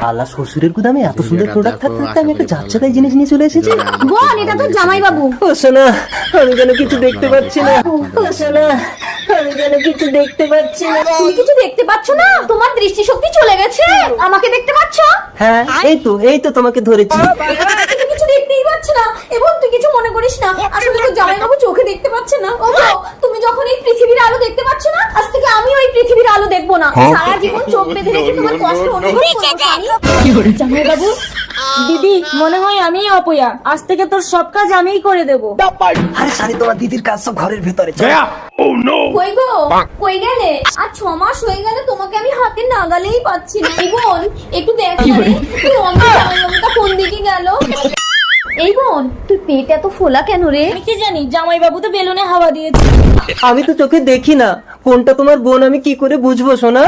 আল্লাহ, শ্বশুরের গুদামে এত সুন্দর প্রোডাক্ট থাকতে থাকতে আমি একটা যাচ্ছাতাই জিনিস নিয়ে চলে এসেছি। বোন, এটা তো জামাই বাবু। ও সোনা, আমি যেন কিছু দেখতে পাচ্ছি না। ও সোনা, আমি যেন কিছু দেখতে পাচ্ছি না। তুমি কিছু দেখতে পাচ্ছ না? তোমার দৃষ্টিশক্তি চলে গেছে। আমাকে দেখতে পাচ্ছ? হ্যাঁ, এই তো তোমাকে ধরেছি। তুমি কিছু দেখতেই পাচ্ছ না। এবং তুই কিছু মনে করিস না, আসলে তো জামাই বাবু চোখে দেখতে পাচ্ছে না। ওগো, তুমি যখন এই পৃথিবীর আলো দেখতে পাচ্ছ না, আজ থেকে আমি ওই পৃথিবীর আলো দেখবো না। সারা জীবন চোখ বেঁধে রেখে তোমার কষ্ট অনুভব করবো। জামাই বাবু, দিদি মনে হয় আমি অপয়া, আজ থেকে তোর সব কাজ আমিই করে দেব। আরে শালি, তোমার দিদির কাজ সব ঘরের ভেতরে। কই গো, কই গেলে? আর 6 মাস হয়ে গেল তোমাকে আমি হাতে নাগালেই পাচ্ছি না। এই বোন, একটু দেখ না রে, তুই অন্য জামাইবাবুটা কোন দিকে গেল? এই বোন, তুই পেট এত ফোলা কেন রে? আমি কি জানি, জামাই বাবু তো বেলুনে হাওয়া দিয়েছে। আমি তো চোখে দেখি না, কোনটা তোমার বোন আমি কি করে বুঝবো সোনা?